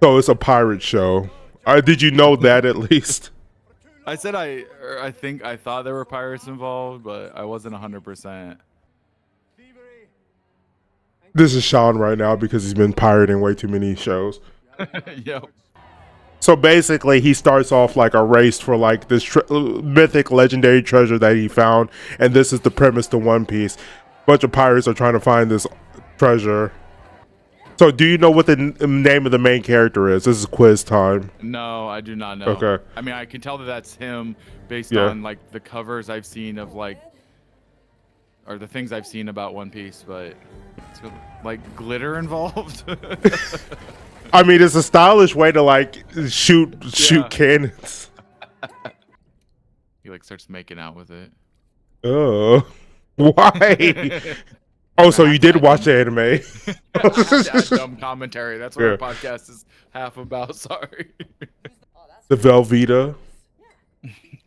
So it's a pirate show. Did you know that at least? I said I think I thought there were pirates involved, but I wasn't 100%. This is Sean right now because he's been pirating way too many shows. Yep. So basically, he starts off like a race for like this mythic, legendary treasure that he found, and this is the premise to One Piece. A bunch of pirates are trying to find this treasure. So, do you know what the name of the main character is? This is quiz time. No, I do not know. Okay. I mean, I can tell that that's him based Yeah. on like the covers I've seen of like, or the things I've seen about One Piece, but it's like glitter involved. I mean, it's a stylish way to like shoot cannons. He like starts making out with it. Oh, why? Oh, so you did watch the anime? That's dumb commentary. That's what Yeah. our podcast is half about. Sorry. The Velveeta,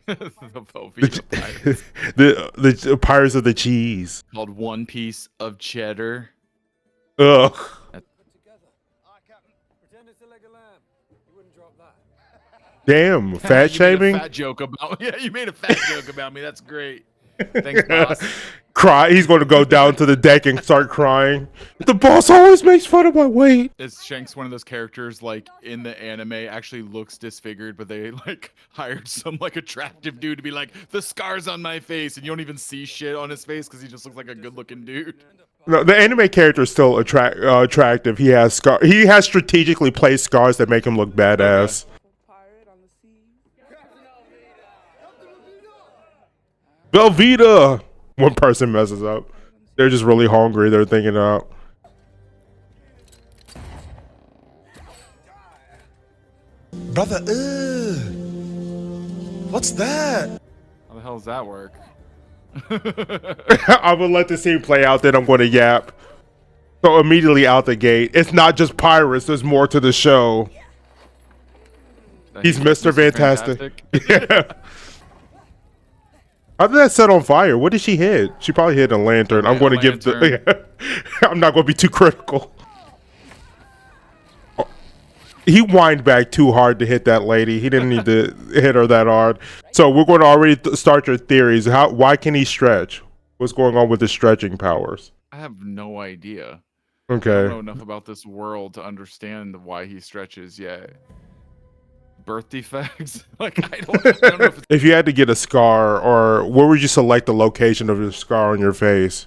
The Velveeta Pirates. the Pirates of the Cheese. Called One Piece of Cheddar. Ugh. Damn, fat shaming. Fat joke about yeah, you made a fat joke about me. That's great. Thanks, boss. Cry. He's going to go down to the deck and start crying. The boss always makes fun of my weight. Is Shanks one of those characters like in the anime actually looks disfigured, but they like hired some like attractive dude to be like the scars on my face, and you don't even see shit on his face because he just looks like a good-looking dude. No, the anime character is still attractive. He has He has strategically placed scars that make him look badass. Velveeta. One person messes up. They're just really hungry. They're thinking out. Brother, what's that? How the hell does that work? I'm gonna let the scene play out. Then I'm going to yap. So immediately out the gate, it's not just pirates. There's more to the show. He's Mr. Fantastic. Yeah. How did that set on fire? What did she hit? She probably hit a lantern. I'm going to give the. I'm not going to be too critical. He whined back too hard to hit that lady. He didn't need to hit her that hard. So we're going to already start your theories. Why can he stretch? What's going on with his stretching powers? I have no idea. Okay. I don't know enough about this world to understand why he stretches yet. Birth defects? Like I don't know if it's If you had to get a scar, or where would you select the location of the scar on your face?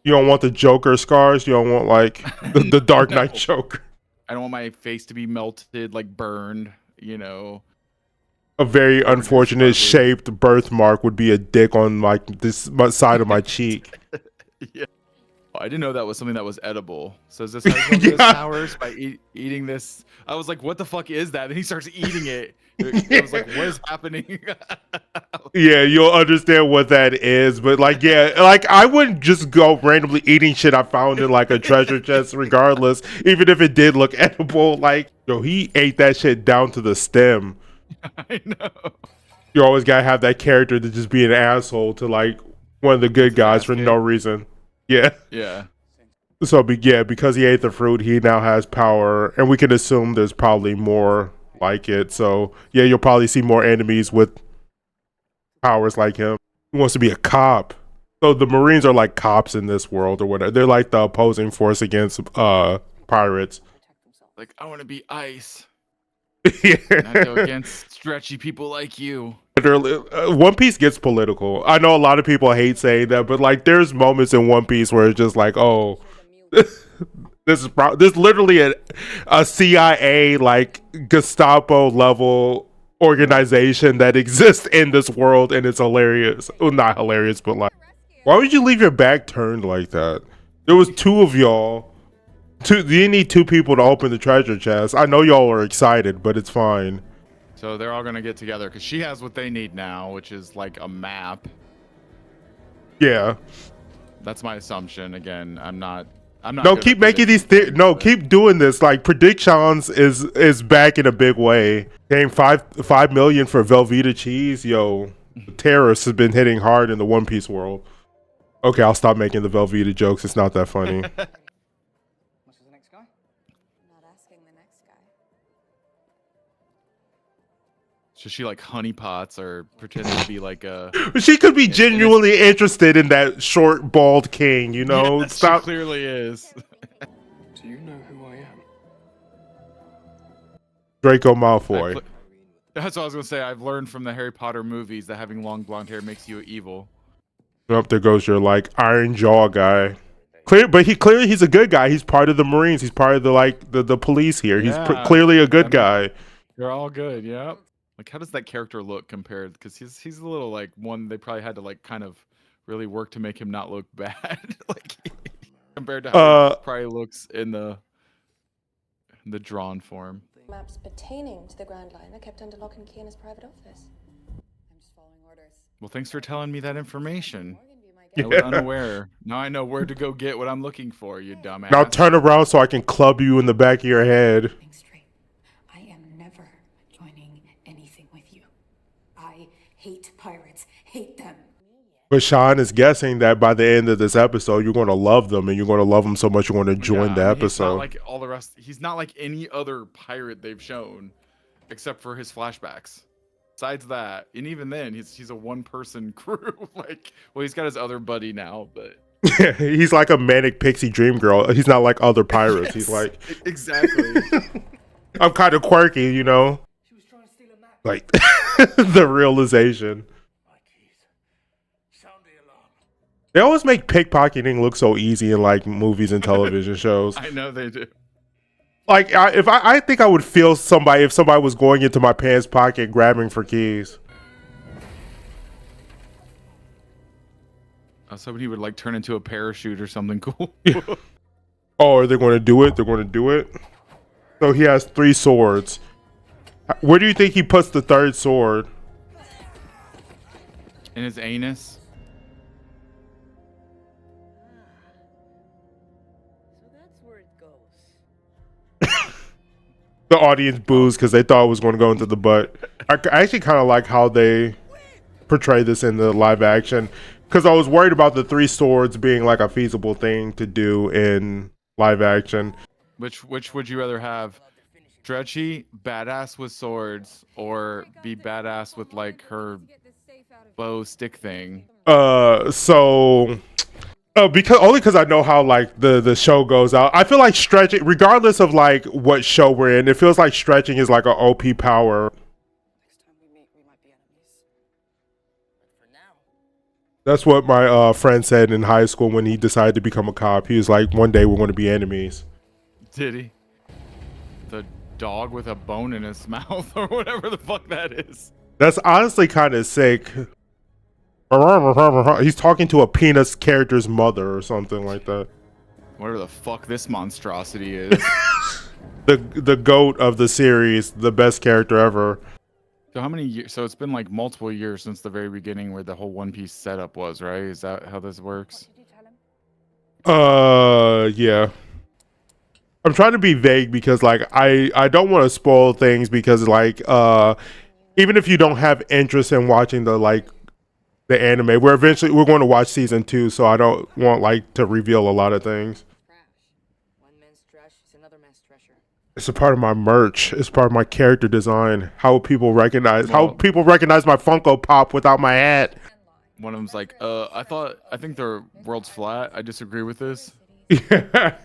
You don't want the Joker scars? You don't want like the Dark Knight Joker? I don't want my face to be melted, like burned, you know. A very unfortunate shaped birthmark would be a dick on like this side of my cheek. Yeah. Oh, I didn't know that was something that was edible. So is this how he gets his powers by eating this? I was like, what the fuck is that? And he starts eating it. I was like, what is happening? Yeah, you'll understand what that is. But like, yeah, like I wouldn't just go randomly eating shit I found in like a treasure chest, regardless, even if it did look edible. Like, yo, he ate that shit down to the stem. I know. You always gotta have that character to just be an asshole to like one of the good guys for no reason. Yeah. Yeah. So, yeah, because he ate the fruit, he now has power, and we can assume there's probably more like it. So, yeah, you'll probably see more enemies with powers like him. He wants to be a cop. So the Marines are like cops in this world or whatever. They're like the opposing force against pirates. Like, I want to be ice. Yeah. Not go against stretchy people like you. One Piece gets political. I know a lot of people hate saying that, but like there's moments in One Piece where it's just like, oh, this is literally a CIA like Gestapo level organization that exists in this world, and it's hilarious. Well, not hilarious, but like, why would you leave your back turned like that? There was two of y'all. You need two people to open the treasure chest. I know y'all are excited, but it's fine. So they're all gonna get together because she has what they need now, which is like a map. Yeah. That's my assumption. Again, I'm not. No, keep making these. Keep doing this. Like predictions is back in a big way. Paying 5 million for Velveeta cheese. Yo, the terrorists have been hitting hard in the One Piece world. Okay, I'll stop making the Velveeta jokes. It's not that funny. What's the next guy? I'm not asking the next guy. So she like honeypots or pretending to be like a. She could be genuinely interested in that short, bald king, you know? Yes, Stop. she clearly is. Do you know who I am? Draco Malfoy. That's what I was gonna say. I've learned from the Harry Potter movies that having long blonde hair makes you evil. Up there goes your like Iron Jaw guy. But he's a good guy. He's part of the Marines. He's part of the police here. He's Yeah, clearly a good I mean, guy. They're all good. Yeah. Like, how does that character look compared? Because he's a little like one they probably had to like kind of really work to make him not look bad, like compared to how he probably looks in the drawn form. Maps pertaining to the Grand Line are kept under lock and key in his private office. I'm just following orders. Well, thanks for telling me that information. Yeah. I was unaware. Now I know where to go get what I'm looking for, you dumbass. Now turn around so I can club you in the back of your head. Straight. I am never joining anything with you. I hate pirates. Hate them. But Sean is guessing that by the end of this episode, you're going to love them, and you're going to love them so much you're going to join the episode. He's not like all the rest. He's not like any other pirate they've shown, except for his flashbacks. Besides that, and even then, he's a one-person crew. Like, well, he's got his other buddy now, but he's like a manic pixie dream girl. He's not like other pirates. Yes, he's like exactly. I'm kind of quirky, you know. She was trying to steal a map. Like the realization. My keys. Sound the alarm. They always make pickpocketing look so easy in like movies and television shows. I know they do. Like I think I would feel somebody if somebody was going into my pants pocket grabbing for keys. I was hoping he would like turn into a parachute or something cool. Oh, are they going to do it? They're going to do it. So he has 3 swords. Where do you think he puts the 3rd sword? In his anus. The audience boos because they thought it was going to go into the butt. I actually kind of like how they portray this in the live action because I was worried about the 3 swords being like a feasible thing to do in live action. Which would you rather have? Stretchy, badass with swords, or be badass with like her bow stick thing? Because I know how like the show goes out. I feel like stretching, regardless of like what show we're in, it feels like stretching is like an OP power. Next time we meet, we might be enemies. But for now. That's what my friend said in high school when he decided to become a cop. He was like, one day we're going to be enemies. Did he? The dog with a bone in his mouth or whatever the fuck that is. That's honestly kind of sick. He's talking to a penis character's mother or something like that. Whatever the fuck this monstrosity is. The goat of the series, the best character ever. So how many years? So it's been like multiple years since the very beginning where the whole One Piece setup was, right? Is that how this works? Yeah. I'm trying to be vague because like I don't want to spoil things because like even if you don't have interest in watching the anime, we're going to watch season 2, so I don't want like to reveal a lot of things. One man's trash is another man's treasure. It's a part of my merch. It's part of my character design. How people recognize my Funko Pop without my hat. One of them's like, I think the world's flat. I disagree with this. Yeah,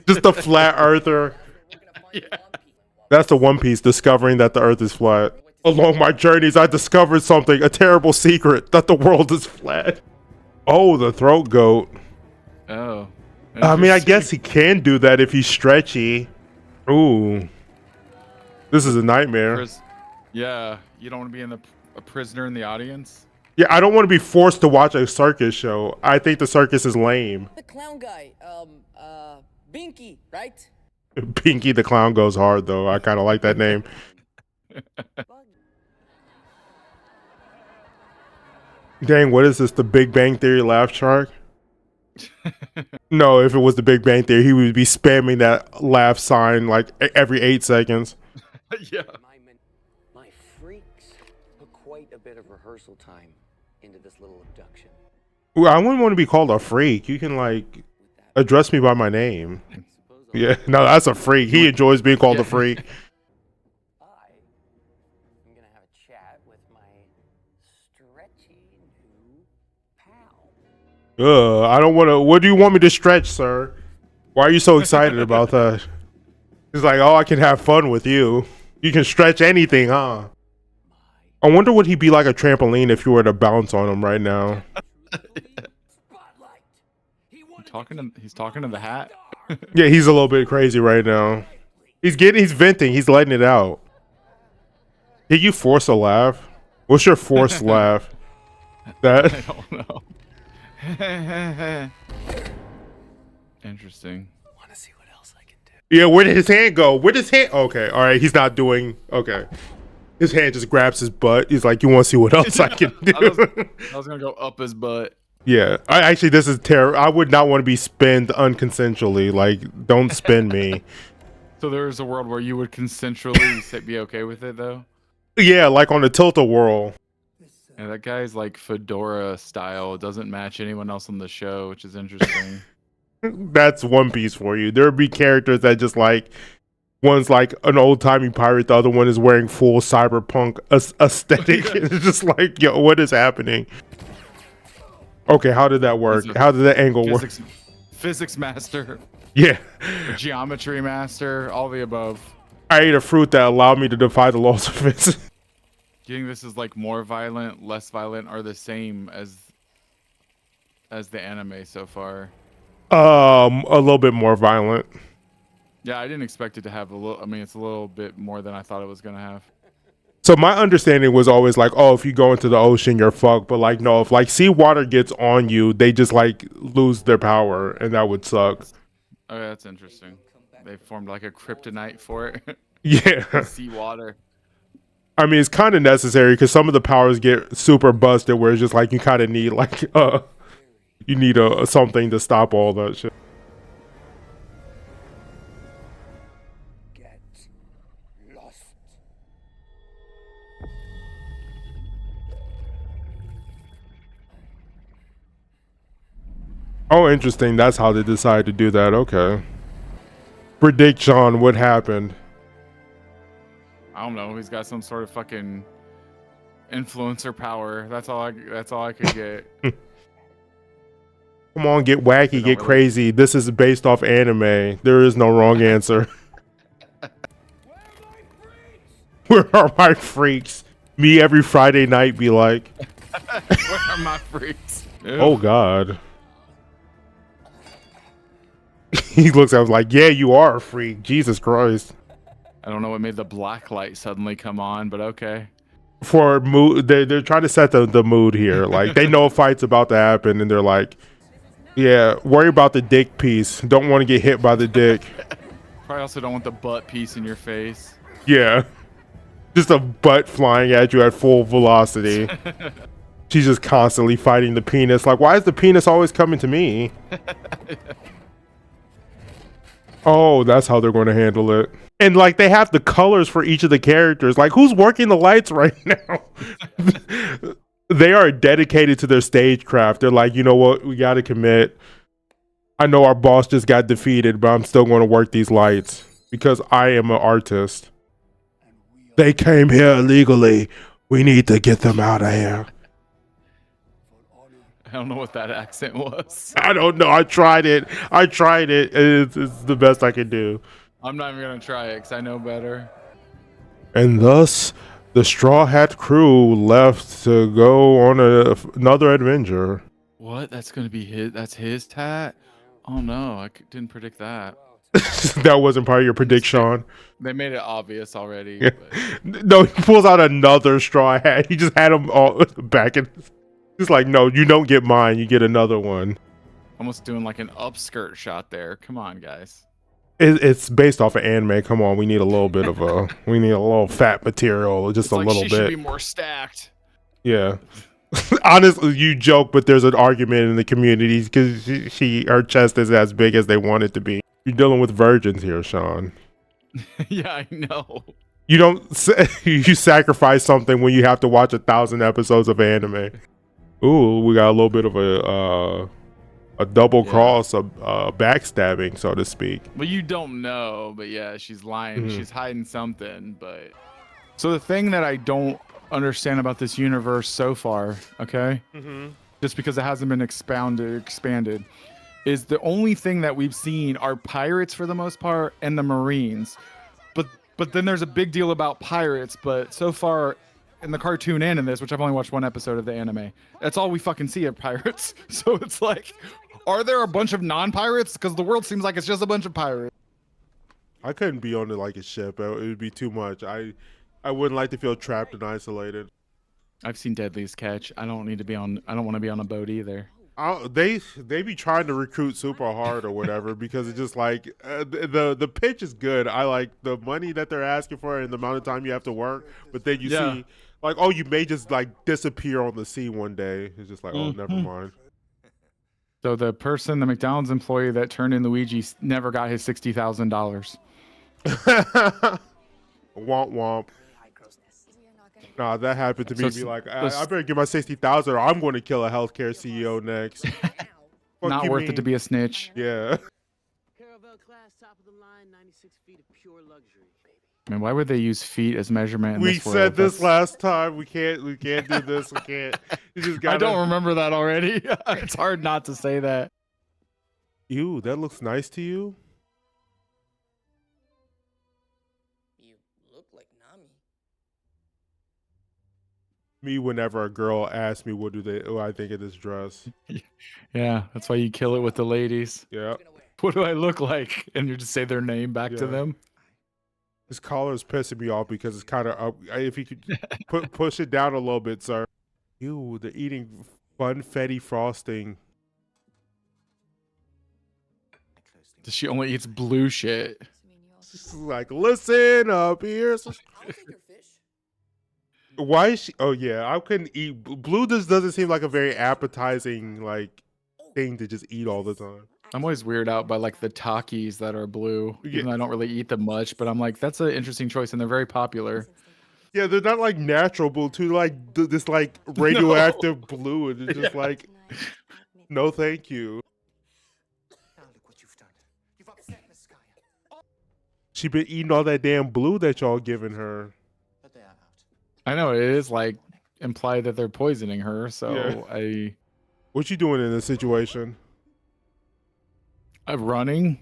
just a flat earther. Yeah. That's the One Piece, discovering that the earth is flat. Along my journeys, I discovered something, a terrible secret, that the world is flat. Oh, the throat goat. Oh. I mean, I guess he can do that if he's stretchy. Ooh. This is a nightmare. Yeah, you don't want to be a prisoner in the audience? Yeah, I don't want to be forced to watch a circus show. I think the circus is lame. The clown guy, Binky, right? Pinky the Clown goes hard, though. I kind of like that name. Dang, what is this? The Big Bang Theory laugh shark? No, if it was the Big Bang Theory, he would be spamming that laugh sign like every 8 seconds. Yeah. My freaks put quite a bit of rehearsal time into this little abduction. Ooh, I wouldn't want to be called a freak. You can like address me by my name. Yeah, no, that's a freak. He enjoys being called a freak. I I don't want to. What do you want me to stretch, sir? Why are you so excited about that? He's like, oh, I can have fun with you. You can stretch anything, huh? I wonder would he be like a trampoline if you were to bounce on him right now. He's talking to the hat. Yeah, he's a little bit crazy right now. He's venting. He's letting it out. Did you force a laugh? What's your forced laugh? That I don't know. Interesting. Want to see what else I can do? Yeah, where did his hand go? Where did his hand? Okay, all right. He's not doing. Okay, his hand just grabs his butt. He's like, "You want to see what else I can do?" I was gonna go up his butt. Yeah, actually, this is terrible. I would not want to be spinned unconsensually. Like, don't spin me. So there is a world where you would consensually be okay with it, though. Yeah, like on the tilt-a-whirl. Yeah, that guy's like fedora style. It doesn't match anyone else on the show, which is interesting. That's One Piece for you. There would be characters that just like one's like an old timey pirate, the other one is wearing full cyberpunk aesthetic. It's just like, yo, what is happening? Okay, how did that work? How did that angle work? Physics master, Yeah, geometry master, all the above. I ate a fruit that allowed me to defy the laws of physics. Do you think this is like more violent, less violent, or the same as the anime so far? A little bit more violent. Yeah, I didn't expect it to have a little. I mean, it's a little bit more than I thought it was gonna have. So my understanding was always like, oh, if you go into the ocean, you're fucked. But like, no, if like seawater gets on you, they just like lose their power, and that would suck. Oh, that's interesting. They formed like a kryptonite for it. Yeah. Seawater. I mean, it's kind of necessary because some of the powers get super busted, where it's just like you kind of need like you need something to stop all that shit. Get lost. Oh, interesting. That's how they decided to do that. Okay. Predict, Sean, what happened? I don't know. He's got some sort of fucking influencer power. That's all I could get. Come on, get wacky, get crazy. This is based off anime. There is no wrong answer. Where are my freaks? Me every Friday night be like, Where are my freaks? oh God. He looks at us like, yeah, you are a freak. Jesus Christ. I don't know what made the black light suddenly come on, but okay. For mood, they're trying to set the mood here. Like they know a fight's about to happen, and they're like, yeah, worry about the dick piece. Don't want to get hit by the dick. Probably also don't want the butt piece in your face. Yeah. Just a butt flying at you at full velocity. She's just constantly fighting the penis. Like, why is the penis always coming to me? Oh, that's how they're going to handle it. And like they have the colors for each of the characters. Like, who's working the lights right now? They are dedicated to their stagecraft. They're like, you know what? We got to commit. I know our boss just got defeated, but I'm still going to work these lights because I am an artist. They came here illegally. We need to get them out of here. I don't know what that accent was. I don't know. I tried it. It's the best I can do. I'm not even gonna try it because I know better. And thus, the Straw Hat crew left to go on another adventure. What? That's gonna be his? That's his tat? Oh no, I didn't predict that. That wasn't part of your prediction. They made it obvious already. Yeah. But... No, he pulls out another straw hat. He just had them all back in. He's like, no, you don't get mine. You get another one. Almost doing like an upskirt shot there. Come on, guys. It's based off of anime. Come on, we need a little bit of we need a little fat material, just It's a like little she bit. should be more stacked. Yeah. Honestly, you joke, but there's an argument in the community because her chest is as big as they want it to be. You're dealing with virgins here, Sean. Yeah, I know. You don't you sacrifice something when you have to watch 1,000 episodes of anime. Ooh, we got a little bit of a double cross, a backstabbing, so to speak. Well, you don't know, but yeah, she's lying. She's hiding something. But so the thing that I don't understand about this universe so far, okay, just because it hasn't been expanded, is the only thing that we've seen are pirates for the most part and the Marines. But then there's a big deal about pirates, but so far in the cartoon and in this, which I've only watched one episode of the anime, that's all we fucking see are pirates. So it's like, are there a bunch of non-pirates? Because the world seems like it's just a bunch of pirates. I couldn't be on it like a ship. It would be too much. I wouldn't like to feel trapped and isolated. I've seen Deadliest Catch. I don't want to be on a boat either. They be trying to recruit super hard or whatever because it's just like the pitch is good. I like the money that they're asking for and the amount of time you have to work. But then you see like, oh, you may just like disappear on the sea one day. It's just like, oh, never mind. So the McDonald's employee that turned in Luigi never got his $60,000. Womp womp. Nah, that happened to me. Be like, I better get my 60,000, or I'm going to kill a healthcare CEO next. Not worth it to be a snitch. Yeah. Caravel class, top of the line, 96 feet of pure luxury, baby. I mean, why would they use feet as measurement? In We this said this last time. We can't do this. We can't. You just gotta... I don't remember that already. It's hard not to say that. Ew, that looks nice to you. You look like Nami. Me, whenever a girl asks me what I think of this dress. Yeah, that's why you kill it with the ladies. Yeah. What do I look like? And you just say their name back to them. This collar is pissing me off because it's kind of up. If you could push it down a little bit, sir. Ew, they're eating funfetti frosting. She only eats blue shit. She's like, listen up here. I'll take your fish. Why is she? Oh yeah, I couldn't eat blue. Just doesn't seem like a very appetizing like thing to just eat all the time. I'm always weirded out by like the Takis that are blue. Even though I don't really eat them much, but I'm like, that's an interesting choice, and they're very popular. Yeah, they're not like natural blue too. Like this like radioactive blue, and it's just like, no, thank you. Now look what you've done. You've upset Miss Skaya. She been eating all that damn blue that y'all giving her. But they are out. I know it is like implied that they're poisoning her. So What you doing in this situation? I'm running.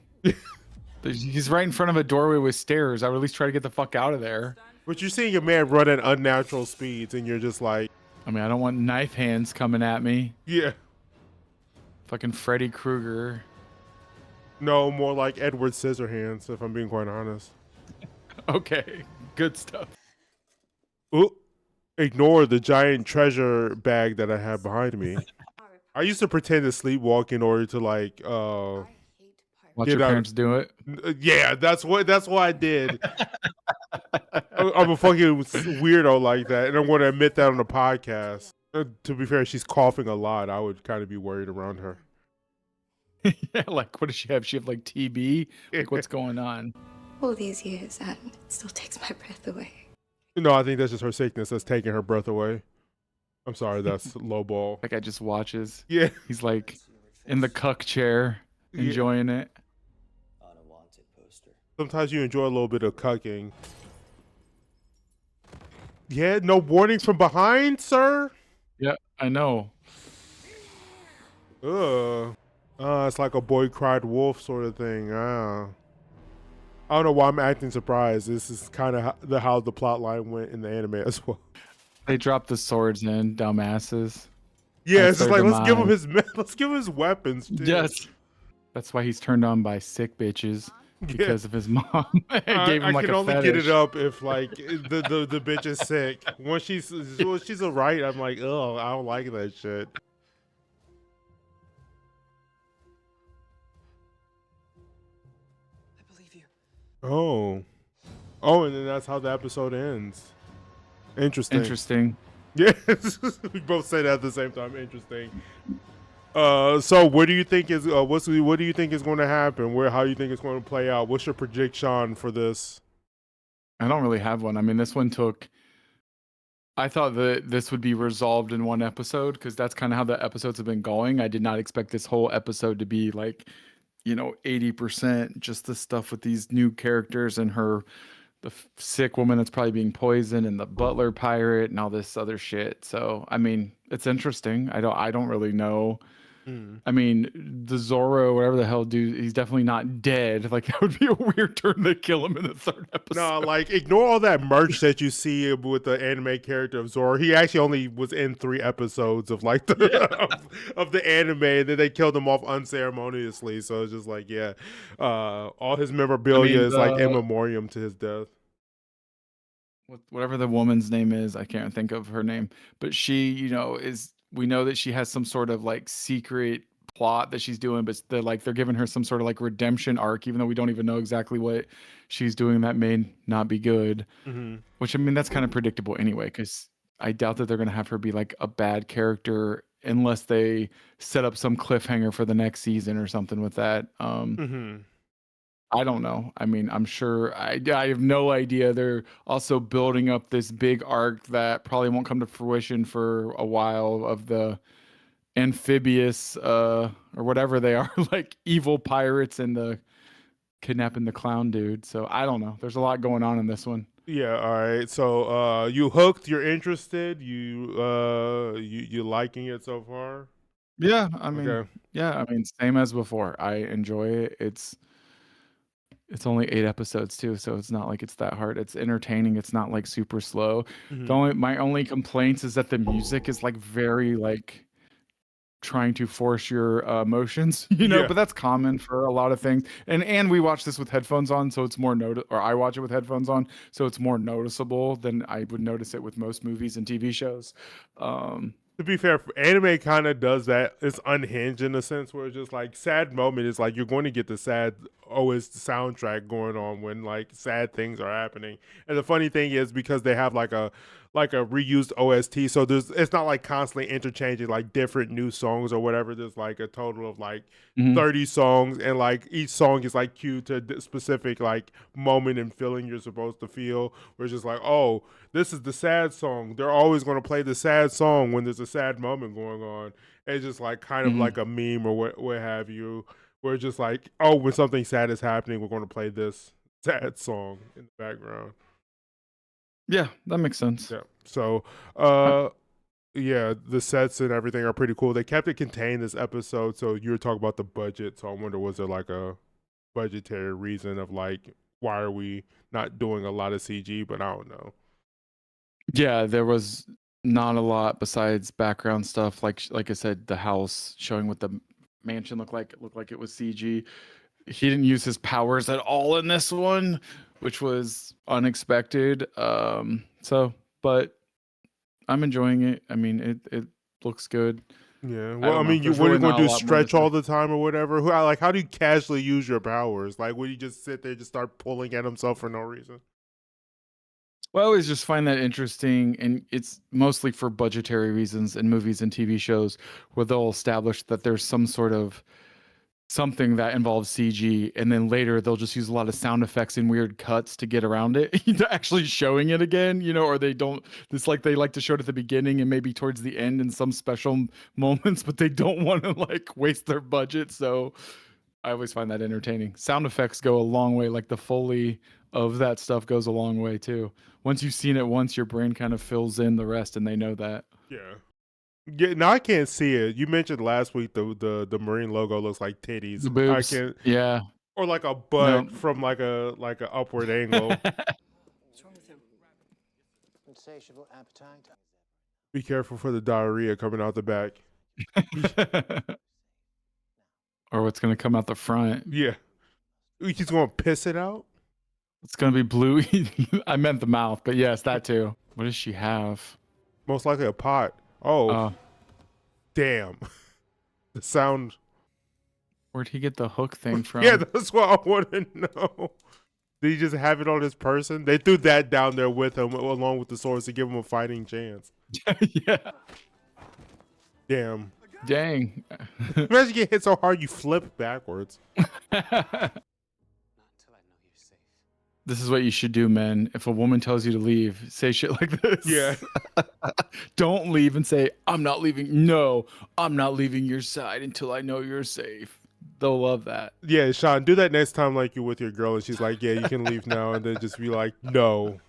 He's right in front of a doorway with stairs. I would at least try to get the fuck out of there. But you're seeing a man run at unnatural speeds, and you're just like, I mean, I don't want knife hands coming at me. yeah. Fucking Freddy Krueger. No, more like Edward Scissorhands, if I'm being quite honest. Okay, good stuff. Ooh, ignore the giant treasure bag that I have behind me. I used to pretend to sleepwalk in order to like Watch your parents do it. Yeah, that's what I did. I'm a fucking weirdo like that, and I'm going to admit that on the podcast. To be fair, she's coughing a lot. I would kind of be worried around her. Yeah, like what does she have? She have like TB? Like what's going on? All these years, and it still takes my breath away. No, I think that's just her sickness that's taking her breath away. I'm sorry, that's low ball. That guy just watches. Yeah. He's like in the cuck chair, enjoying it. Unwanted poster. Sometimes you enjoy a little bit of cucking. Yeah, no warning from behind, sir? Yeah, I know. It's like a boy cried wolf sort of thing. I don't know why I'm acting surprised. This is kind of how the plot line went in the anime as well. They dropped the swords in, dumbasses. Yeah, it's That's just like their let's give him his weapons. Dude. Yes. That's why he's turned on by sick bitches because of his mom. Gave him I like can a only fetish. get it up if like the bitch is sick. Once she's alright, I'm like, oh, I don't like that shit. I believe you. Oh, and then that's how the episode ends. Interesting. Yeah, we both say that at the same time. Interesting. So what do you think is what do you think is going to happen? How do you think it's going to play out? What's your prediction for this? I don't really have one. I mean, this one took. I thought that this would be resolved in one episode because that's kind of how the episodes have been going. I did not expect this whole episode to be like, 80% just the stuff with these new characters and her sick woman that's probably being poisoned, and the butler pirate, and all this other shit. So I mean, it's interesting. I don't really know. Mm. I mean, the Zorro, whatever the hell, dude, he's definitely not dead. Like, that would be a weird turn to kill him in the third episode. No, like ignore all that merch that you see with the anime character of Zoro. He actually only was in 3 episodes of like of the anime, and then they killed him off unceremoniously. So it's just like, yeah, all his memorabilia is like in memoriam to his death. Whatever the woman's name is, I can't think of her name, but she, we know that she has some sort of like secret plot that she's doing, but they're giving her some sort of like redemption arc, even though we don't even know exactly what she's doing. That may not be good. Mm-hmm. Which, I mean, that's kind of predictable anyway, because I doubt that they're going to have her be like a bad character unless they set up some cliffhanger for the next season or something with that. Mm-hmm. I don't know. I mean, I'm sure I have no idea. They're also building up this big arc that probably won't come to fruition for a while, of the amphibious or whatever they are, like evil pirates and the kidnapping the clown dude. So I don't know. There's a lot going on in this one. Yeah. All right. So you hooked. You're interested. You liking it so far? Yeah. I mean, Okay. yeah. I mean, same as before. I enjoy it. It's only 8 episodes too, so it's not like it's that hard. It's entertaining. It's not like super slow. Mhm. My only complaints is that the music is like very like trying to force your emotions, Yeah. but that's common for a lot of things. And we watch this with headphones on, so it's more or I watch it with headphones on, so it's more noticeable than I would notice it with most movies and TV shows. To be fair, anime kind of does that. It's unhinged in a sense where it's just like sad moment is like you're going to get the sad OS soundtrack going on when like sad things are happening. And the funny thing is because they have like a reused OST, so it's not like constantly interchanging like different new songs or whatever. There's like a total of like 30 songs, and like each song is like cued to a specific like moment and feeling you're supposed to feel. Where it's just like, oh, this is the sad song. They're always going to play the sad song when there's a sad moment going on. It's just like kind of like a meme or what have you. Where it's just like, oh, when something sad is happening, we're going to play this sad song in the background. Yeah, that makes sense. Yeah. So, yeah, the sets and everything are pretty cool. They kept it contained this episode. So you were talking about the budget. So I wonder, was there like a budgetary reason of like, why are we not doing a lot of CG? But I don't know. Yeah, there was not a lot besides background stuff. Like I said, the house showing what the mansion looked like it was CG. He didn't use his powers at all in this one, which was unexpected. But I'm enjoying it. I mean, it looks good. Yeah. I Well, I don't know. mean, There's what are you really going not to a do? lot more to Stretch all say. the time or whatever? How do you casually use your powers? Like, would you just sit there, just start pulling at himself for no reason? Well, I always just find that interesting, and it's mostly for budgetary reasons in movies and TV shows where they'll establish that there's some sort of something that involves CG, and then later they'll just use a lot of sound effects and weird cuts to get around it, actually showing it again, or they don't. It's like they like to show it at the beginning and maybe towards the end in some special moments, but they don't want to like waste their budget. So I always find that entertaining. Sound effects go a long way, like the Foley of that stuff goes a long way too. Once you've seen it once, your brain kind of fills in the rest, and they know that. Yeah. Yeah, now I can't see it. You mentioned last week the marine logo looks like titties. The I boobs, can't, yeah. or like a No. butt from like a upward angle. What's wrong with him? Insatiable appetite. Be careful for the diarrhea coming out the back. Or what's gonna come out the front. Yeah, he's gonna piss it out. It's gonna be blue. I meant the mouth, but yes, that too. What does she have? Most likely a pot. Oh, damn! The sound. Where'd he get the hook thing from? Yeah, that's what I want to know. Did he just have it on his person? They threw that down there with him, along with the swords, to give him a fighting chance. Yeah. Damn. Dang. Imagine you get hit so hard you flip backwards. This is what you should do, men. If a woman tells you to leave, say shit like this. Yeah. Don't leave and say, I'm not leaving. No, I'm not leaving your side until I know you're safe. they'll love that. Yeah, Sean, do that next time like you're with your girl and she's like, yeah, you can leave now, and then just be like, no.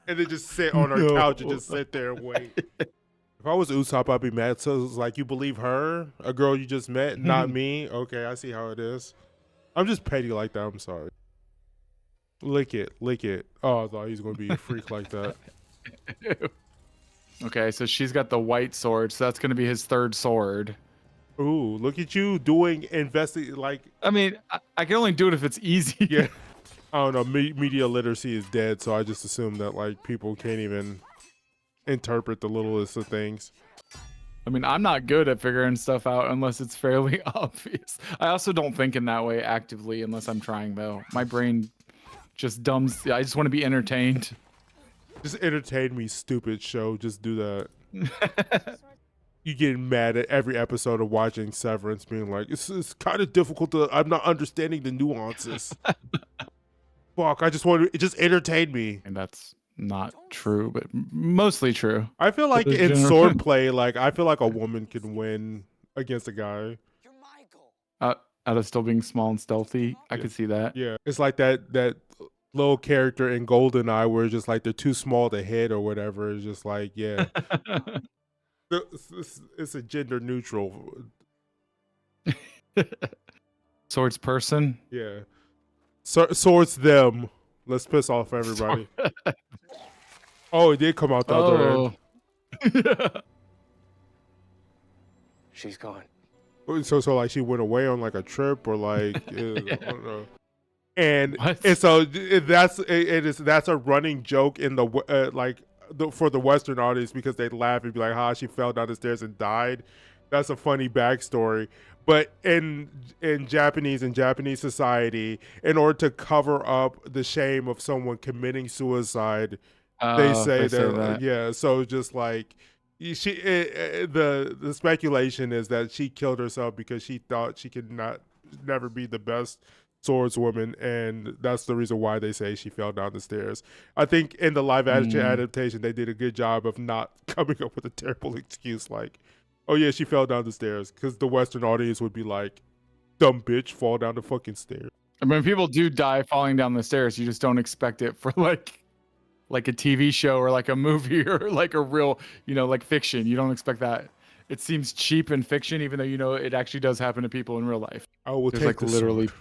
And then just sit on her couch and just sit there and wait. If I was Usopp, I'd be mad. So it's like, you believe her? A girl you just met, not me? Okay, I see how it is. I'm just petty like that. I'm sorry. Lick it. Lick it. Oh, I thought he was going to be a freak like that. Okay, so she's got the white sword, so that's going to be his third sword. Ooh, look at you doing like. I mean, I can only do it if it's easy. Yeah. I don't know. Media literacy is dead, so I just assume that like people can't even interpret the littlest of things. I mean, I'm not good at figuring stuff out unless it's fairly obvious. I also don't think in that way actively unless I'm trying, though. My brain just dumbs. I just want to be entertained. Just entertain me, stupid show. Just do that. You getting mad at every episode of watching Severance, being like, it's kind of difficult to. I'm not understanding the nuances. Fuck! I just want to just entertain me. And that's not true, but mostly true. I feel like in swordplay, like I feel like a woman can win against a guy. Out of still being small and stealthy, I could see that. Yeah, it's like that little character in GoldenEye where it's just like they're too small to hit or whatever. It's just like, yeah, it's a gender neutral. Swords person. Yeah, swords them. Let's piss off everybody. Oh, it did come out the other end. She's gone. So like she went away on like a trip or like I don't know. And What? and so that's a running joke in the for the Western audience because they laugh and be like, "Ha, she fell down the stairs and died." That's a funny backstory. But in Japanese society, in order to cover up the shame of someone committing suicide, they say that. Yeah. So just like the speculation is that she killed herself because she thought she could never be the best swordswoman, and that's the reason why they say she fell down the stairs. I think in the live action adaptation, they did a good job of not coming up with a terrible excuse like, "Oh yeah, she fell down the stairs," because the Western audience would be like, "Dumb bitch, fall down the fucking stairs." I mean, people do die falling down the stairs. You just don't expect it for like a TV show or like a movie or like a real, like fiction. You don't expect that. It seems cheap in fiction, even though it actually does happen to people in real life. I will There's take like the literally sword.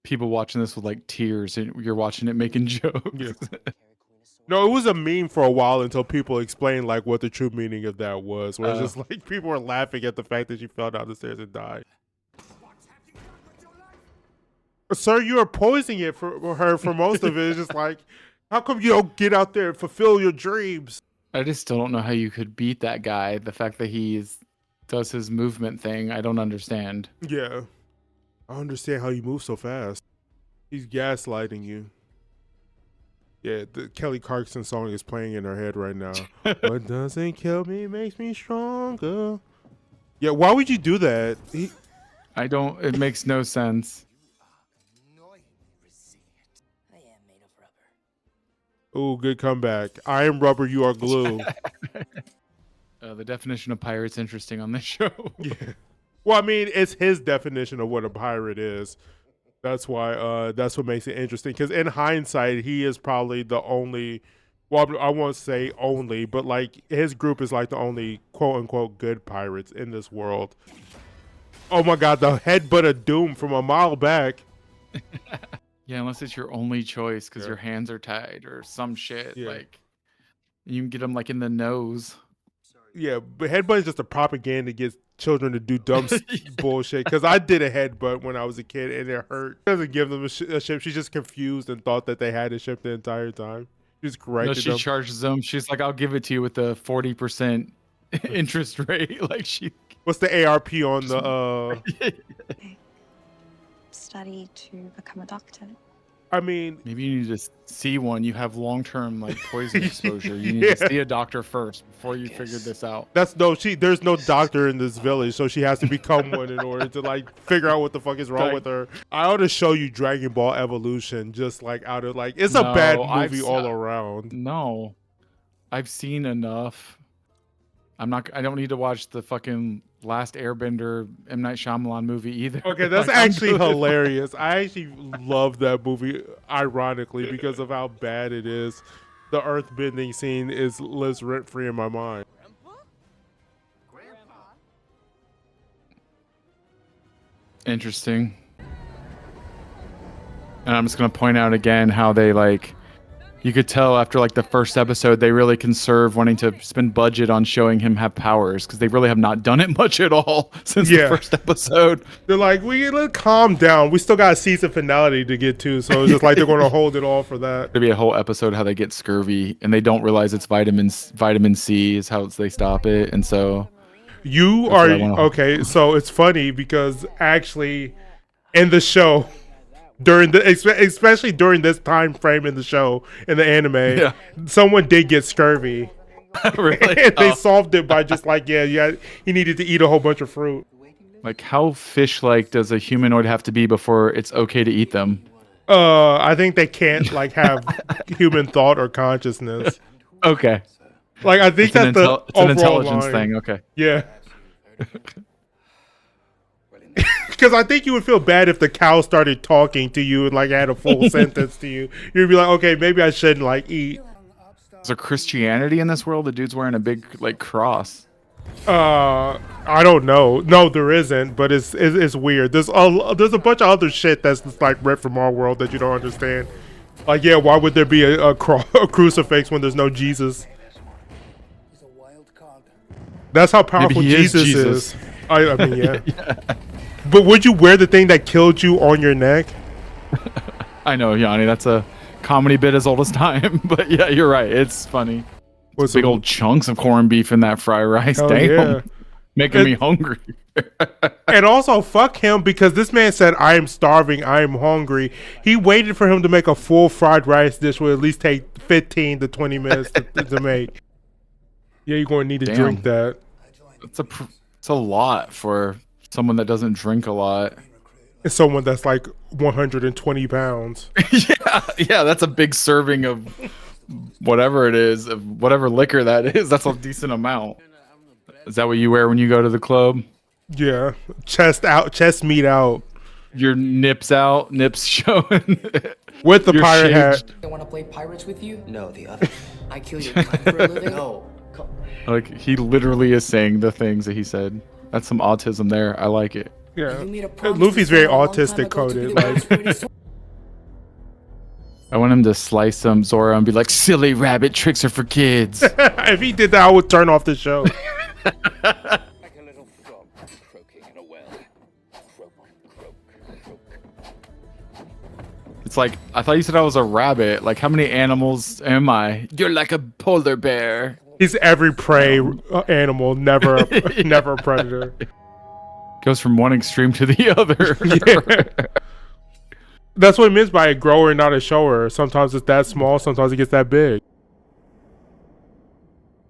people watching this with like tears, and you're watching it making jokes. Yeah. No, it was a meme for a while until people explained like what the true meaning of that was. Where it's just like people were laughing at the fact that she fell down the stairs and died. Sir, you are poisoning it for her for most of it. It's just like, how come you don't get out there and fulfill your dreams? I just still don't know how you could beat that guy. The fact that does his movement thing, I don't understand. Yeah. I understand how you move so fast. He's gaslighting you. Yeah, the Kelly Clarkson song is playing in her head right now. What doesn't kill me makes me stronger. Yeah, why would you do that? It makes no sense. Ooh, good comeback. I am rubber, you are glue. The definition of pirate's interesting on this show. Yeah. Well, I mean, it's his definition of what a pirate is. That's why. That's what makes it interesting. Because in hindsight, he is probably the only. Well, I won't say only, but like his group is like the only quote unquote good pirates in this world. Oh my God, the headbutt of doom from a mile back. Yeah, unless it's your only choice because your hands are tied or some shit. Yeah. Like you can get them like in the nose. Yeah, but headbutt is just a propaganda to get children to do dumb bullshit. Because I did a headbutt when I was a kid and it hurt. It doesn't give them a ship. She's just confused and thought that they had a ship the entire time. She's corrected She them. charges them. She's like, "I'll give it to you with a 40% interest rate." Like she. What's the ARP on the? Study to become a doctor. I mean, Maybe you need to see one. You have long-term like poison exposure. You need to see a doctor first before you figure this out. there's no doctor in this village, so she has to become one in order to like figure out what the fuck is wrong with her. I ought to show you Dragon Ball Evolution, just like out of like it's a bad movie all around. No, I've seen enough. I don't need to watch the fucking Last Airbender M. Night Shyamalan movie either. Okay, that's Like, I'm actually good. hilarious. I actually love that movie, ironically, because of how bad it is. The earthbending scene lives rent free in my mind. Interesting. And I'm just gonna point out again how they like. You could tell after like the first episode, they really conserve wanting to spend budget on showing him have powers because they really have not done it much at all since the first episode. They're like, let's calm down. We still got a season finale to get to, so it's just like they're going to hold it all for that. There'd be a whole episode how they get scurvy and they don't realize it's vitamin C is how they stop it, and so you are okay. So it's funny because actually, in the show, especially during this time frame in the show in the anime, someone did get scurvy. Really? And they solved it by just like, he needed to eat a whole bunch of fruit. Like, how fish-like does a humanoid have to be before it's okay to eat them? I think they can't like have human thought or consciousness. Okay. Like, I think it's that's an intelligence thing. Okay. Yeah. Because I think you would feel bad if the cow started talking to you and like had a full sentence to you. You'd be like, okay, maybe I shouldn't like eat. Is there Christianity in this world? The dude's wearing a big like cross. I don't know. No, there isn't. But it's weird. There's a bunch of other shit that's just, like ripped from our world that you don't understand. Like, why would there be a crucifix when there's no Jesus? That's how powerful Jesus is. I mean, yeah. But would you wear the thing that killed you on your neck? I know, Yanni. That's a comedy bit as old as time. But yeah, you're right. It's funny. It's big old chunks of corned beef in that fried rice. Damn. Yeah. Making me hungry. And also, fuck him, because this man said, I am starving, I am hungry. He waited for him to make a full fried rice dish, would at least take 15 to 20 minutes to make. Yeah, you're going to need to drink that. It's a lot for someone that doesn't drink a lot. It's someone that's like 120 pounds. yeah, that's a big serving of whatever it is, of whatever liquor that is. That's a decent amount. Is that what you wear when you go to the club? Yeah, chest out, chest meat out. Your nips out, nips showing. With the pirate hat. I want to play pirates with you? No, the other. I kill your kind for a living? No. Like, he literally is saying the things that he said. That's some autism there. I like it. Yeah. Luffy's very autistic coded. Like, I want him to slice some Zoro and be like, silly rabbit, tricks are for kids. If he did that, I would turn off the show. Like a little frog croaking in a well. Croak, croak, croak. It's like, I thought you said I was a rabbit. Like, how many animals am I? You're like a polar bear. He's every prey animal, never a predator. Goes from one extreme to the other. Yeah. That's what it means by a grower, not a shower. Sometimes it's that small, sometimes it gets that big.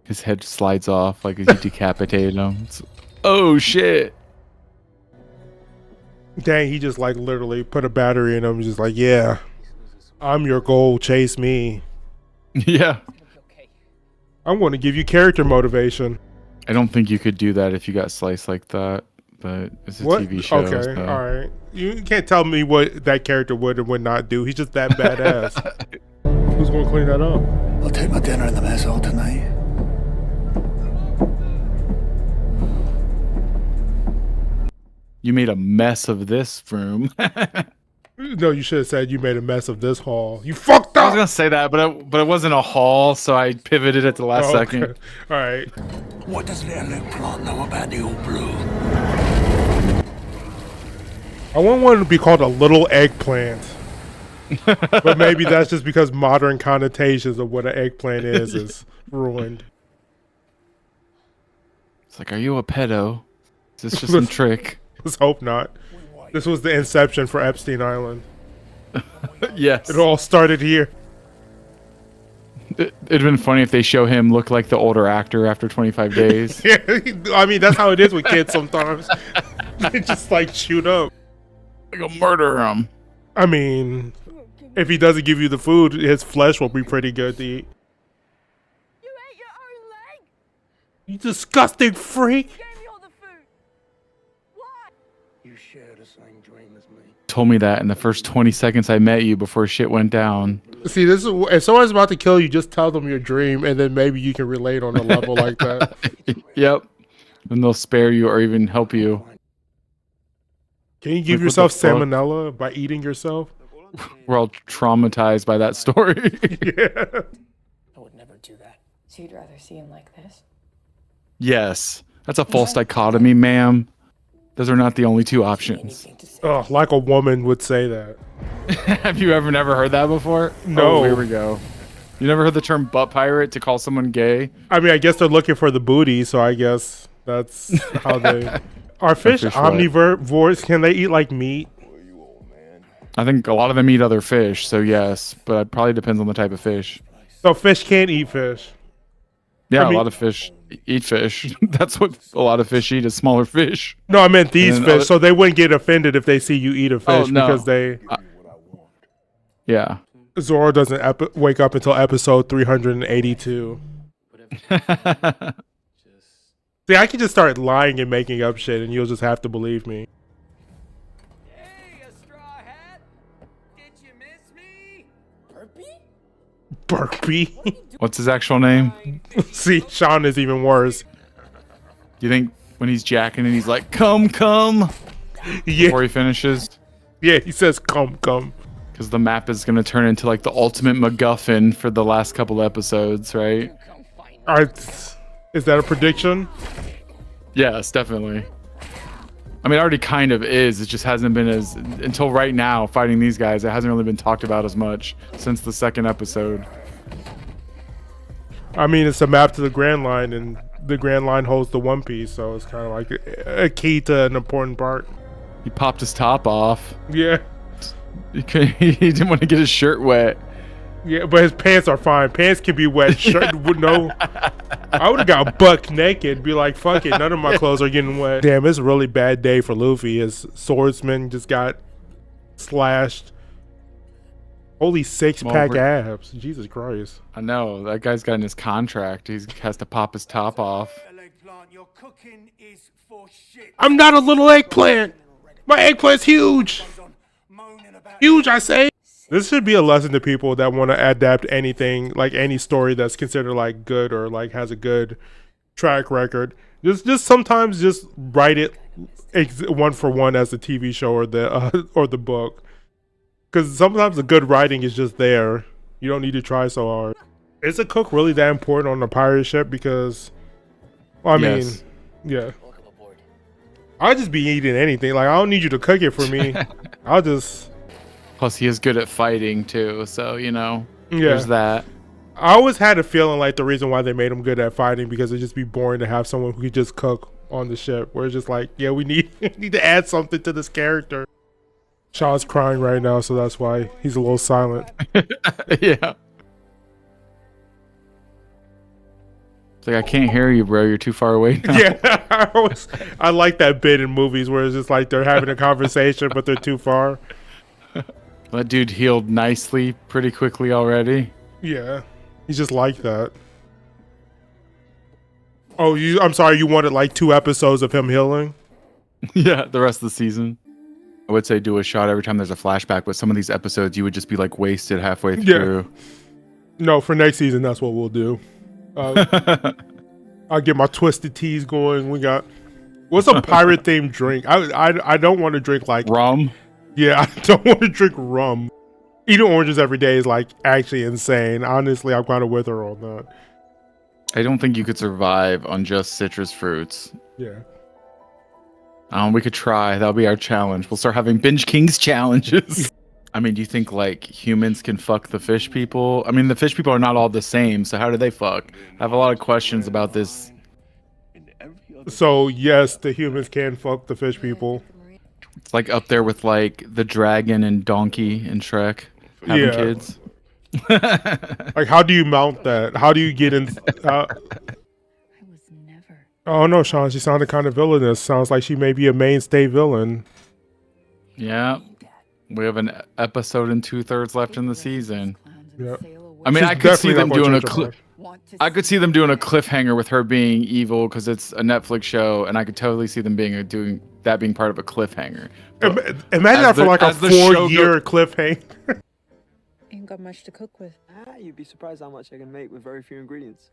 His head slides off like he decapitated him. Oh shit. Dang, he just like literally put a battery in him. Just like, yeah, I'm your goal, chase me. Yeah. I'm going to give you character motivation. I don't think you could do that if you got sliced like that, but it's a TV show. Okay, so. all right. You can't tell me what that character would and would not do. He's just that badass. Who's going to clean that up? I'll take my dinner in the mess hall tonight. You made a mess of this room. No, you should have said you made a mess of this hall. You fucked up. I was gonna say that, but it wasn't a hall, so I pivoted at the last second. Okay. All right. What does Little Luke Plot know about the old blue? I want one to be called a little eggplant. But maybe that's just because modern connotations of what an eggplant is ruined. It's like, are you a pedo? Is this just some trick? Let's hope not. This was the inception for Epstein Island. Yes. It all started here. It'd been funny if they show him look like the older actor after 25 days. Yeah, I mean, that's how it is with kids sometimes. They just like shoot up. Like a murder him. I mean, if he doesn't give you the food, his flesh will be pretty good to eat. You ate your own leg. You disgusting freak. Gave me all the food. You share the same dream as me. Told me that in the first 20 seconds I met you before shit went down. See, this is if someone's about to kill you, just tell them your dream, and then maybe you can relate on a level like that. Yep. And they'll spare you or even help you. Can you give Like, what yourself the fuck? salmonella by eating yourself? We're all traumatized by that story. Yeah. I would never do that. So you'd rather see him like this? Yes. That's a false dichotomy, ma'am. Those are not the only two options. Anything to say. Oh, like a woman would say that. Have you ever never heard that before? No. Oh, here we go. You never heard the term butt pirate to call someone gay? I mean, I guess they're looking for the booty, so I guess that's how they. Are fish fish what? omnivores? Can they eat like meat? I think a lot of them eat other fish, so yes, but it probably depends on the type of fish. So fish can't eat fish. Yeah, I mean- a lot of fish eat fish. That's what a lot of fish eat is smaller fish. No, I meant these And fish, other- so they wouldn't get offended if they see you eat a fish Oh, no. because they. Yeah. Zoro doesn't wake up until episode 382. See, I can just start lying and making up shit, and you'll just have to believe me. Hey, a straw hat! Did you miss me? Burpee. What's his actual name? See, Sean is even worse. You think when he's jacking and he's like, come, come, Yeah, before he finishes? yeah. He says, "Come, come." Because the map is going to turn into like the ultimate MacGuffin for the last couple episodes, right? All right, is that a prediction? Yes, definitely. I mean, it already kind of is. It just hasn't been as, until right now, fighting these guys, it hasn't really been talked about as much since the second episode. I mean, it's a map to the Grand Line, and the Grand Line holds the One Piece, so it's kind of like a key to an important part. He popped his top off. Yeah, He didn't want to get his shirt wet. yeah, but his pants are fine. Pants can be wet. Shirt would no. I would have got buck naked. Be like, fuck it. None of my clothes are getting wet. Damn, it's a really bad day for Luffy. His swordsman just got slashed. Holy six-pack abs. Jesus Christ. I know, that guy's got in his contract. He has to pop his top off. Eggplant, your cooking is for shit. I'm not a little eggplant. My eggplant's huge. Moaning about Huge, I say. This should be a lesson to people that want to adapt anything, like any story that's considered like good or like has a good track record. Just sometimes just write it one for one as a TV show or the book. Because sometimes the good writing is just there. You don't need to try so hard. Is a cook really that important on a pirate ship? Because, well, I Yes. mean, yeah. I'll just be eating anything. Like, I don't need you to cook it for me. I'll just, Plus, he is good at fighting too, so you know, yeah. there's that. I always had a feeling like the reason why they made him good at fighting because it'd just be boring to have someone who could just cook on the ship. Where it's just like, yeah, we need need to add something to this character. Shaw's crying right now, so that's why he's a little silent. Yeah. It's like, I can't hear you, bro. You're too far away now. Yeah, I like that bit in movies where it's just like they're having a conversation, but they're too far. That dude healed nicely pretty quickly already. Yeah, he's just like that. Oh, I'm sorry, you wanted like 2 episodes of him healing? Yeah, the rest of the season. I would say do a shot every time there's a flashback, but some of these episodes you would just be like wasted halfway through. No, for next season, that's what we'll do. I'll get my twisted teas going. We got what's a pirate themed drink? I don't want to drink like Rum. Yeah, I don't want to drink rum. Eating oranges every day is like actually insane. Honestly, I'm kind of with her on that. I don't think you could survive on just citrus fruits. Yeah. We could try. That'll be our challenge. We'll start having Binge Kings challenges. I mean, do you think like humans can fuck the fish people? I mean, the fish people are not all the same, so how do they fuck? I have a lot of questions about this. So yes, the humans can fuck the fish people. It's like up there with like the dragon and donkey in Shrek having Yeah. kids. Like, how do you mount that? How do you get in? I was never. Oh no, Sean, she sounded kind of villainous. Sounds like she may be a mainstay villain. Yeah. We have an episode and 2/3 left in the season. Yeah. I mean, She's I could see definitely them not gonna doing a change her clip. mind. want to I could see them doing a cliffhanger with her being evil because it's a Netflix show, and I could totally see them doing that being part of a cliffhanger. But Imagine that for like a 4-year cliffhanger. Ain't got much to cook with. You'd be surprised how much I can make with very few ingredients.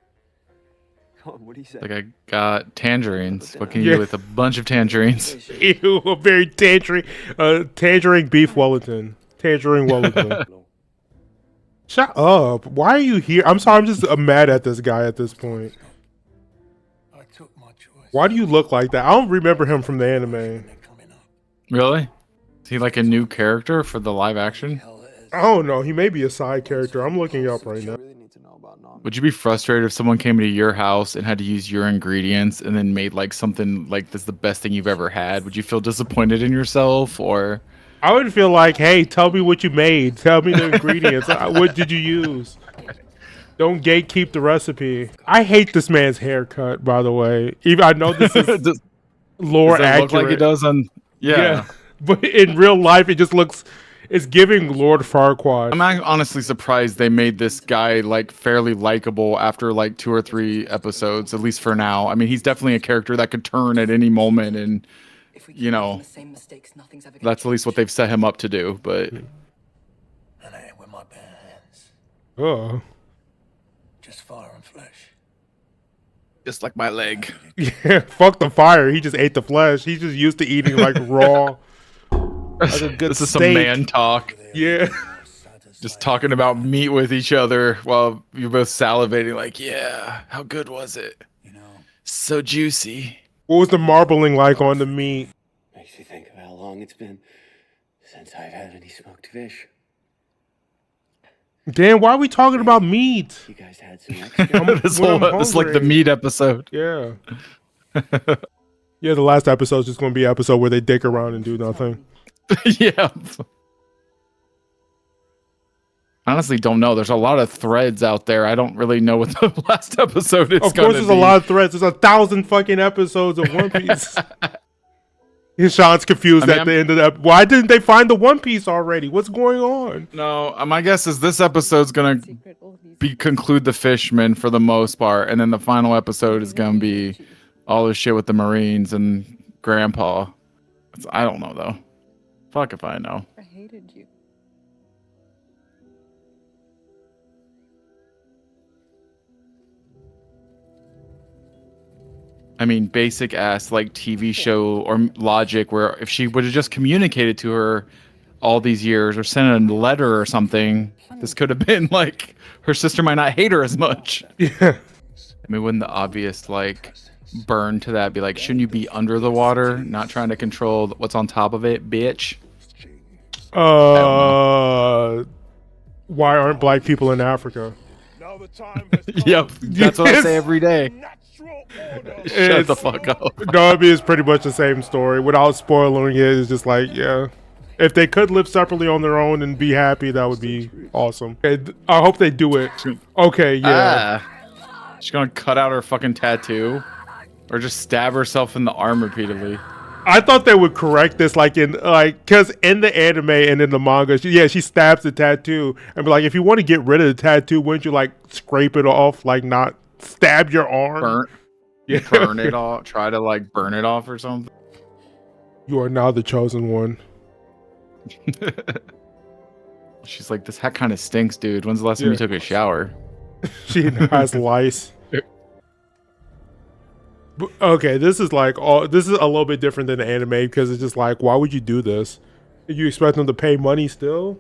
Come on, what do you say? Like, I got tangerines. What can you do with a bunch of tangerines? Ew, a very tangerine beef Wellington. Tangerine Wellington. Shut up. Why are you here? I'm sorry, I'm just mad at this guy at this point. I took my choice. Why do you look like that? I don't remember him from the anime. Really? Is he like a new character for the live action? I don't know. He may be a side character. I'm looking up right now. Would you be frustrated if someone came to your house and had to use your ingredients and then made like something like this the best thing you've ever had? Would you feel disappointed in yourself, or? I would feel like, hey, tell me what you made. Tell me the ingredients. What did you use? Don't gatekeep the recipe. I hate this man's haircut, by the way. Even I know this is lore does that accurate. look like it does on? Yeah. But in real life, it just looks. It's giving Lord Farquaad. I'm honestly surprised they made this guy like fairly likable after like 2 or 3 episodes, at least for now. I mean, he's definitely a character that could turn at any moment, and you know, that's at least what they've set him up to do. But And I ain't with my bare hands. Oh. Just fire and flesh. just like my leg. Yeah, fuck the fire. He just ate the flesh. He's just used to eating like raw. Like a good This is steak. some man talk. Yeah. Just talking about meat with each other while you're both salivating. Like, yeah, how good was it? You know, so juicy. What was the marbling like on the meat? Makes you think of how long it's been since I've had any smoked fish. Dan, why are we talking about meat? You guys had some extra? This is like the meat episode. Yeah. Yeah, the last episode's just going to be an episode where they dick around and do nothing. Yeah. Honestly, don't know. There's a lot of threads out there. I don't really know what the last episode is. Of course, there's a lot of threads. There's 1,000 fucking episodes of One Piece. And Sean's confused at the end of that. Why didn't they find the One Piece already? What's going on? No, my guess is this episode's gonna conclude the fishmen for the most part, and then the final episode is gonna be all this shit with the Marines and Grandpa. I don't know though. Fuck if I know. I hated you. I mean, basic ass like TV show or logic where if she would have just communicated to her all these years or sent a letter or something, this could have been like her sister might not hate her as much. Yeah. I mean, wouldn't the obvious like burn to that be like, shouldn't you be under the water, not trying to control what's on top of it, bitch? Why aren't black people in Africa? Yep, that's what I say every day. Shut the fuck up. No, I mean, it's pretty much the same story. Without spoiling it, it's just like, yeah. If they could live separately on their own and be happy, that would be awesome. Okay, I hope they do it. Okay, yeah. She's gonna cut out her fucking tattoo. Or just stab herself in the arm repeatedly. I thought they would correct this, because in the anime and in the manga, she stabs the tattoo and be like, if you want to get rid of the tattoo, wouldn't you like scrape it off, like not stab your arm? Burn it off. Try to like burn it off or something. You are now the chosen one. She's like, this hat kind of stinks, dude. When's the last time you took a shower? She has lice. Okay, this is a little bit different than the anime because it's just like, why would you do this? Did you expect them to pay money still?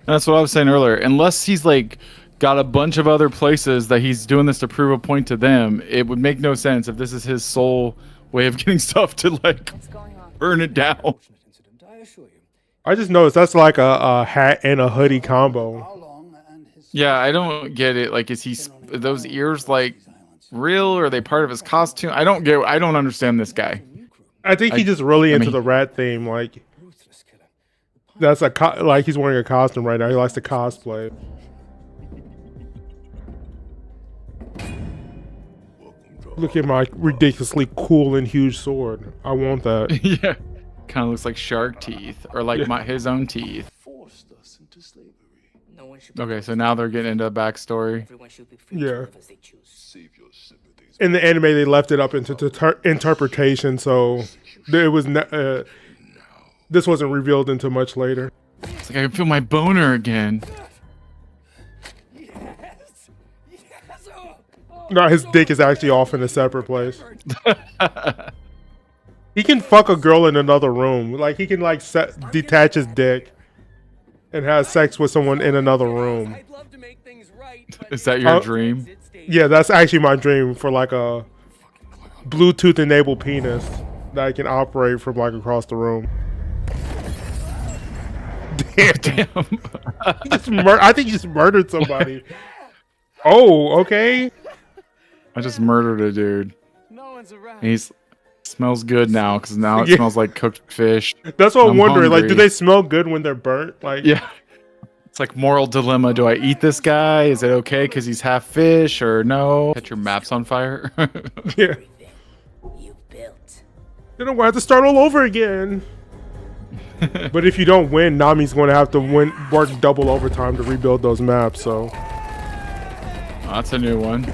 That's what I was saying earlier. Unless he's like got a bunch of other places that he's doing this to prove a point to them, it would make no sense if this is his sole way of getting stuff to like burn it down. I just noticed that's like a hat and a hoodie combo. Yeah, I don't get it. Like, are those ears like real, or are they part of his costume? I don't understand this guy. I think he's just really into the rat theme. Like, that's like he's wearing a costume right now. He likes to cosplay. Look at my ridiculously cool and huge sword. I want that. Yeah, kind of looks like shark teeth, or like his own teeth. Forced us into slavery. No one Okay, so now they're getting into the backstory. Everyone should be free Yeah. to live as they choose. In the anime, they left it up into interpretation, so it was this wasn't revealed until much later. It's like I can feel my boner again. No, his dick is actually off in a separate place. He can fuck a girl in another room. Like, he can, like, detach his dick and have sex with someone in another room. Is that your dream? Yeah, that's actually my dream, for, like, a Bluetooth-enabled penis that I can operate from, like, across the room. Damn. I think he just murdered somebody. Oh, okay. I just murdered a dude. And he's smells good now because now it Yeah. smells like cooked fish. That's what I'm wondering. Like, do hungry. they smell good when they're burnt? Like, Yeah. It's like moral dilemma. Do I eat this guy? Is it okay because he's half fish or no? Set your maps on fire. yeah. Then I'm gonna have to start all over again. But if you don't win, Nami's going to have to work double overtime to rebuild those maps. So Oh, that's a new one.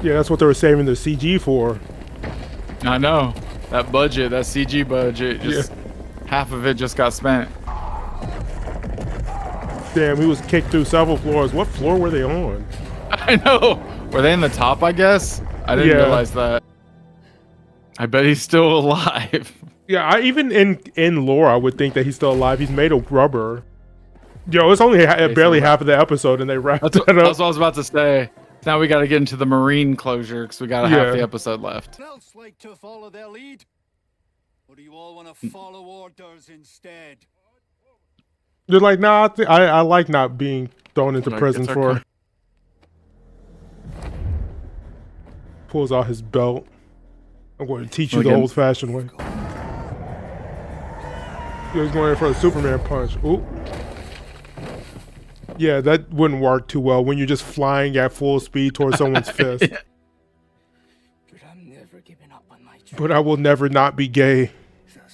yeah, that's what they were saving the CG for. I know. That budget, that CG budget, just half of it just got spent. Damn, he was kicked through several floors. What floor were they on? I know. Were they in the top, I guess? I didn't realize that. I bet he's still alive. Yeah, even in lore, I would think that he's still alive. He's made of rubber. Yo, it's only barely half of the episode, and they wrapped That's that up. what I was about to say. Now we got to get into the marine closure because we got half the episode left. Else like to follow their lead? Or do you all want to follow orders instead? They're like, nah, I like not being thrown into prison it's for. okay. Pulls out his belt. I'm going to teach you the Again. old-fashioned way. He was going in for a Superman punch. Ooh. Yeah, that wouldn't work too well when you're just flying at full speed towards someone's fist. But I'm never giving up on my dream. But I will never not be gay.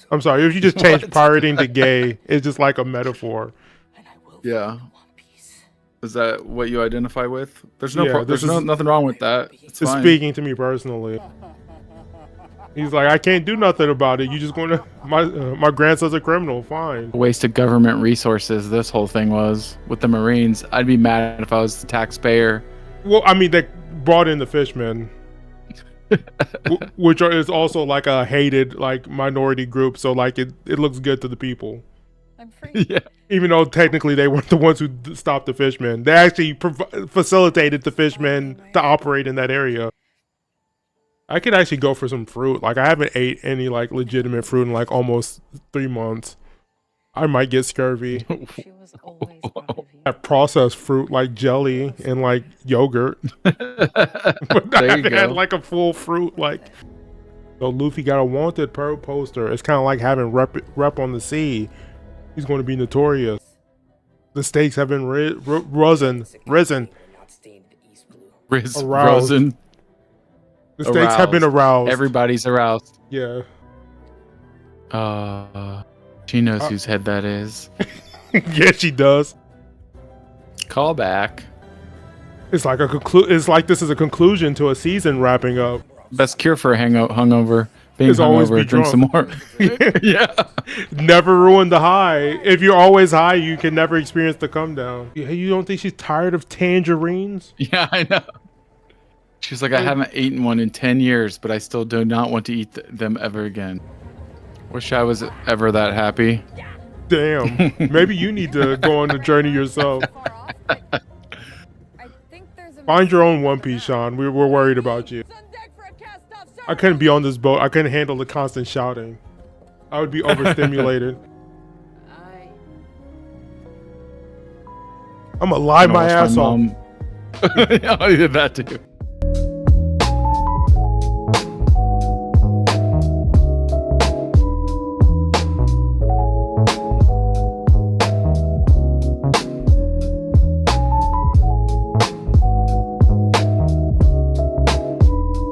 I'm sorry, if you just change pirating to gay, it's just like a metaphor. Yeah. Is that what you identify with? There's nothing wrong with that. It's It's fine. speaking to me personally. He's like, I can't do nothing about it. You just going to my grandson's a criminal. Fine. Waste of government resources. This whole thing was with the Marines. I'd be mad if I was the taxpayer. Well, I mean, they brought in the fishmen, which is also like a hated like minority group. So like it looks good to the people. I'm free. Yeah. Even though technically they weren't the ones who stopped the fishmen, they actually facilitated the fishmen to operate in that area. I could actually go for some fruit. Like, I haven't ate any like legitimate fruit in like almost 3 months. I might get scurvy. She was always proud of you. That processed fruit like jelly and like yogurt. But I There you haven't had go. like a full fruit. Like, so Luffy got a wanted poster. It's kind of like having rep on the sea. He's going to be notorious. The stakes have been risen. Rosen. The stakes have been aroused. Everybody's aroused. Yeah. She knows whose head that is. Yeah, she does. Call back. It's like it's like this is a conclusion to a season wrapping up. Best cure for a hungover. Being Is always be hungover, drink some more. Yeah. Never ruin the high. If you're always high, you can never experience the come down. You don't think she's tired of tangerines? Yeah, I know. She's like, I haven't eaten one in 10 years, but I still do not want to eat them ever again. Wish I was ever that happy. Damn. Maybe you need to go on the journey yourself. Find your own One Piece, Sean. We're worried about you. I couldn't be on this boat. I couldn't handle the constant shouting. I would be overstimulated. I'm gonna lie my ass off. I did that too.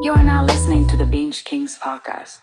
You are now listening to the Binge Kings podcast.